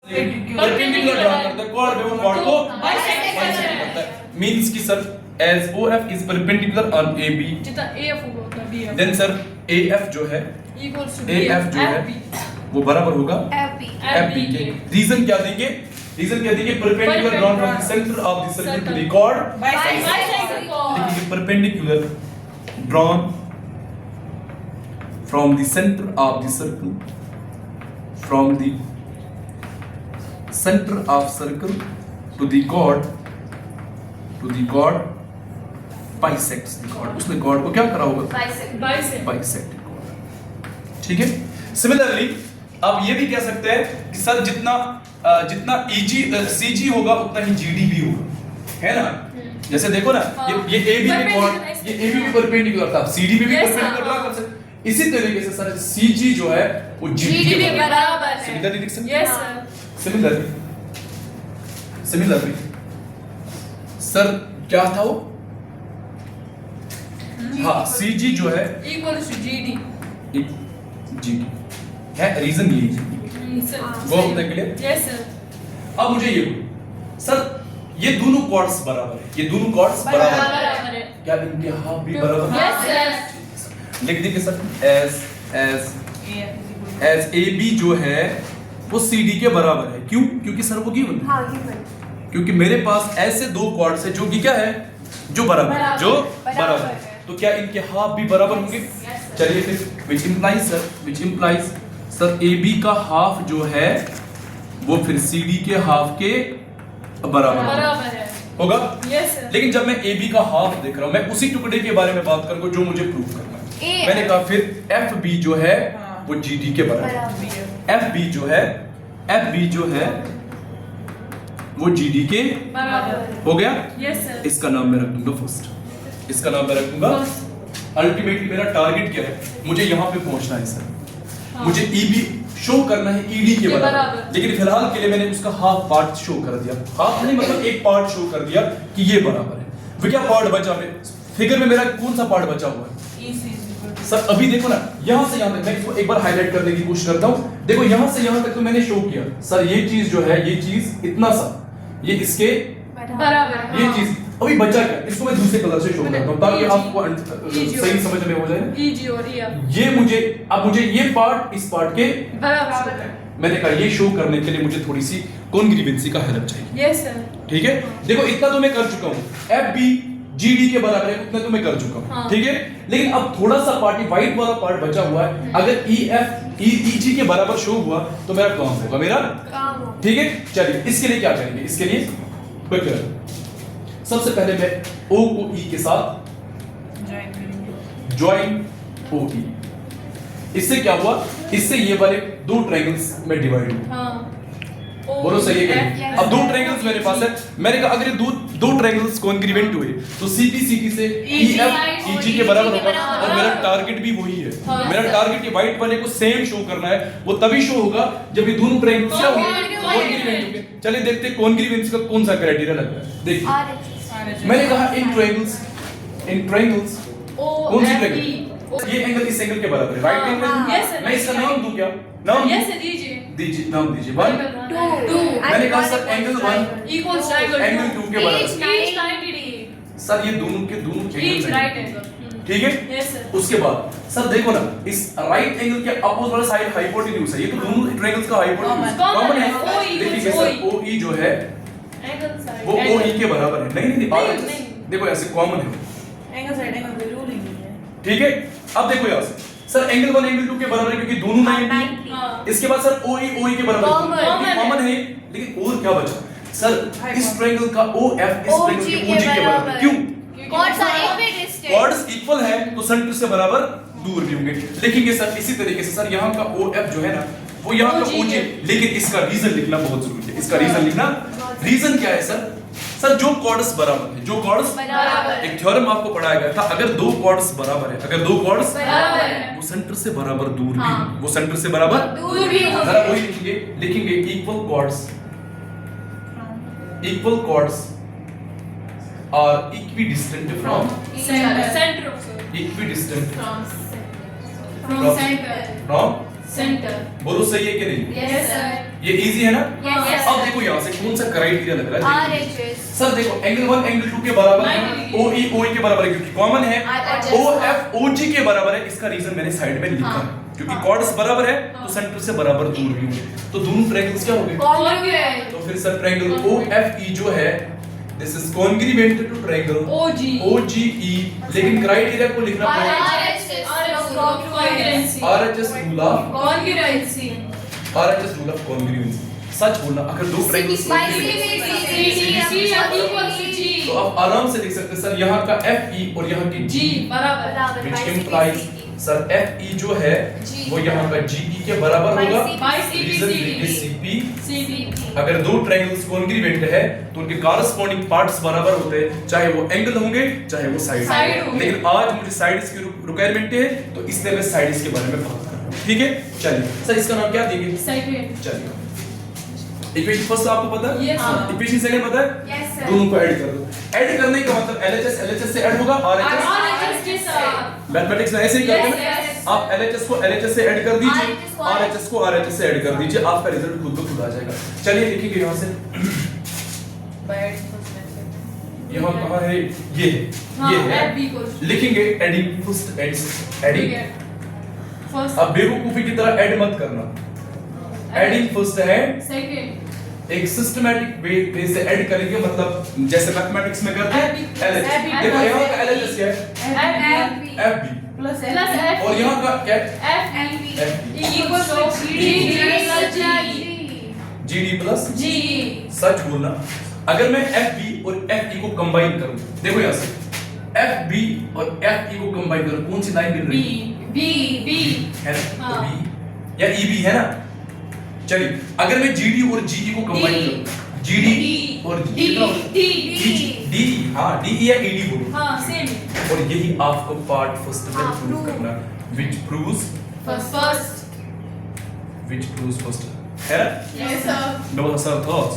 Perpendicular draw करता है, cord में वो कॉर्ड को बाइसेक्ट करता है। मींस कि sir as OF is perpendicular on AB, जितना AF होगा उतना BF, then सर AF जो है equals to AF जो है वो बराबर होगा FB के। रीजन क्या देंगे? रीजन क्या देंगे? Perpendicular drawn from the centre of the circle to the chord bisect लिखेंगे perpendicular drawn from the centre of the circle, from the center of circle to the chord bisects the chord। उसने chord को क्या करा होगा? bisect chord। ठीक है। Similarly आप ये भी कह सकते हैं कि सर जितना CG होगा उतना ही GD भी होगा, है ना? जैसे देखो ना, ये AB में chord, ये AB भी परपेंडिकुलर था, CD भी परपेंडिकुलर ड्रा कर सकते। इसी तरीके से सर CG जो है वो GD के बराबर है। सिमिलरली लिख सकते हैं। Yes sir. सिमिलरली सर क्या था वो? हाँ, CG जो है equals to GD GD है। रीजन यही है। गो होता है क्लियर? Yes sir. अब मुझे ये बोलो सर, ये दोनों कॉर्ड्स बराबर है, ये दोनों कॉर्ड्स बराबर है, क्या इनके हाफ भी बराबर है? Yes sir. लिख देंगे सर as AB जो है वो CD के बराबर है। क्यों? क्योंकि सर वो गिवन है। हाँ, गिवन। क्योंकि मेरे पास ऐसे दो कॉर्ड्स है जो कि क्या है? जो बराबर है, जो बराबर है। तो क्या इनके हाफ भी बराबर होंगे? चलिए फिर which implies सर AB का हाफ जो है वो फिर CD के हाफ के बराबर है होगा। Yes sir. लेकिन जब मैं AB का हाफ देख रहा हूं, मैं उसी टुकड़े के बारे में बात करूंगा जो मुझे प्रूव करना है। मैंने कहा फिर FB जो है वो GD के बराबर है। FB जो है वो GD के बराबर हो गया। Yes sir. इसका नाम मैं रख दूंगा फर्स्ट, इसका नाम मैं रख दूंगा। अल्टीमेटली मेरा टारगेट क्या है? मुझे यहाँ पे पहुंचना है सर। मुझे EB शो करना है ED के बराबर, लेकिन फिलहाल के लिए मैंने उसका हाफ पार्ट शो कर दिया। हाफ नहीं मतलब एक पार्ट शो कर दिया कि ये बराबर है। फिर क्या पार्ट बचा? फिगर में मेरा कौन सा पार्ट बचा हुआ है? सर अभी देखो ना, यहाँ से यहाँ तक मैं इसको एक बार हाईलाइट करने की कोशिश करता हूँ। देखो यहाँ से यहाँ तक तो मैंने शो किया सर, ये चीज जो है, ये चीज इतना सा, ये इसके बराबर। ये चीज अभी बचा क्या? इसको मैं दूसरे कलर से शो करता हूँ ताकि आपको सही समझ में हो जाए। EG और EF ये मुझे ये पार्ट इस पार्ट के बराबर। मैंने कहा ये शो करने के लिए मुझे थोड़ी सी कॉन्ग्रुएंसी का हेल्प चाहिए। Yes sir. ठीक है, देखो इतना तो मैं कर चुका हूँ, FB GD के बराबर है, उतना तो मैं कर चुका हूँ। ठीक है, लेकिन अब थोड़ा सा पार्ट, व्हाइट वाला पार्ट बचा हुआ है। अगर EG के बराबर शो हुआ तो मेरा काम होगा, मेरा काम। ठीक है, चलिए इसके लिए क्या करेंगे? इसके लिए क्विक, सबसे पहले मैं O को E के साथ ज्वाइन OE। इससे क्या हुआ? इससे ये वाले दो ट्रायंगल्स में डिवाइड हुए। बोलो सही है क्या? अब दो ट्रायंगल्स मेरे पास है। मैंने कहा अगर दो ट्रायंगल्स कॉन्ग्रुएंट हुए तो CP से EF EG के बराबर होगा, और मेरा टारगेट भी वही है। मेरा टारगेट ये व्हाइट वाले को सेम शो करना है। वो तभी शो होगा जब ये दोनों ट्रायंगल्स क्या होंगे? कॉन्ग्रुएंट होंगे। चलिए देखते हैं कॉन्ग्रुएंसी का कौन सा क्राइटेरिया लगता है। देखिए मैंने कहा इन ट्रायंगल्स कौन सी ट्रायंगल? ये एंगल इस एंगल के बराबर है, राइट एंगल। मैं इसका नाम दूं क्या? नाम यस सर दीजिए। नाम दीजिए 1 2। मैंने कहा sir angle 1 equals to angle 2 के बराबर। each 90 degree. सर ये दोनों एंगल each राइट एंगल। ठीक है। Yes sir. उसके बाद सर देखो ना, इस राइट एंगल के अपोजिट वाला साइड हाइपोटेन्यूज है। ये तो दोनों ट्रायंगल्स का हाइपोटेन्यूज कॉमन है। देखिए सर OE जो है एंगल साइड वो OE के बराबर है। नहीं देखो ऐसे कॉमन है एंगल साइड एंगल कोई रूल नहीं है। ठीक है, अब देखो यहाँ से सर एंगल 1 एंगल 2 के बराबर है क्योंकि दोनों 90। इसके बाद सर OE के बराबर है, कॉमन है। लेकिन और क्या बचा? सर इस ट्रायंगल का OF इस ट्रायंगल के OG के बराबर। क्यों? कॉर्ड्स इक्वल है तो सेंटर से बराबर दूर भी होंगे। लिखेंगे सर इसी तरीके से सर यहाँ का OF जो है ना वो यहाँ का OG, लेकिन इसका रीजन लिखना बहुत जरूरी है। इसका रीजन लिखना, रीजन क्या है सर? सर जो कॉर्ड्स बराबर है, जो कॉर्ड्स बराबर, एक थ्योरम आपको पढ़ाया गया था, अगर दो कॉर्ड्स बराबर है, अगर दो कॉर्ड्स बराबर है वो सेंटर से बराबर दूर भी, वो सेंटर से बराबर दूर भी हो। जरा वही लिखेंगे equal chords are equidistant from centre equidistant from centre from centre. बोलो सही है कि नहीं? Yes sir. ये इजी है ना? Yes, yes, अब sir. देखो यहाँ से कौन सा क्राइटेरिया लग रहा है देखो। RHS. सर देखो एंगल 1 एंगल 2 के बराबर है, नहीं, OE OE के बराबर है क्योंकि कॉमन है, RHS. OF OG के बराबर है। इसका रीजन मैंने साइड में लिखा है क्योंकि कॉर्ड्स बराबर है तो सेंटर से बराबर दूर भी होंगे, तो दोनों ट्रायंगल्स क्या हो गए? Congruent. तो फिर सर ट्रायंगल OFE जो है this is congruent to triangle OG. OGE, लेकिन क्राइटेरिया को लिखना पड़ेगा Congruency. RHS rule of Congruency. RHS rule of congruency. सच बोलना, अगर दो ट्रायंगल्स तो आप आराम से लिख सकते हैं सर यहाँ का FE और यहाँ की G बराबर. which implies सर FE जो है वो यहाँ का GE के बराबर होगा। By CP, reason CP. देखिए CP, CP. अगर दो ट्रायंगल्स कॉन्ग्रुएंट है तो उनके कॉरस्पॉन्डिंग पार्ट्स बराबर होते हैं, चाहे वो एंगल होंगे चाहे वो साइड Side होंगे। लेकिन आज मुझे साइड्स की रिक्वायरमेंट है तो इसलिए मैं साइड्स के बारे में बात कर रहा हूँ। ठीक है, चलिए सर इसका नाम क्या देंगे? Second. चलिए इक्वेशन फर्स्ट आपको पता है? Yes, sir. इक्वेशन सेकंड पता है? Yes, sir. दोनों को ऐड कर दो। ऐड करने का मतलब LHS से ऐड होगा, RHS RHS के साथ. मैथमेटिक्स में ऐसे ही करते हैं Yes, ना? yes. आप LHS को LHS से ऐड कर दीजिए, RHS को RHS को RHS से ऐड कर दीजिए, आपका रिजल्ट खुद ब खुद आ जाएगा। चलिए लिखिए यहाँ से, यहाँ कहाँ है? ये है, FB को. लिखेंगे एडिंग फर्स्ट एडिंग। First. अब बेवकूफी की तरह ऐड मत करना, एडिंग फर्स्ट है, Second. एक सिस्टमैटिक वे से ऐड करेंगे, मतलब जैसे मैथमेटिक्स में करते हैं LHS। FB देखो यहाँ का LHS क्या है? FB Plus F. और यहाँ का क्या है? FB. Equals to GD plus G. GD plus G. सच बोलना, अगर मैं FB और FE को कंबाइन करूं, देखो यहाँ से FB और FE को कंबाइन करूं, कौन सी लाइन मिल रही है? B. है ना? हाँ। तो B या EB है ना? चलिए अगर मैं GD और GE को कंबाइन D. करूं, GD और D. हाँ DE या ED बोलो, हाँ same. और यही आपको पार्ट फर्स्ट में हाँ, प्रूव prove. करना, which proves First. है ना? Yes sir. No sir thoughts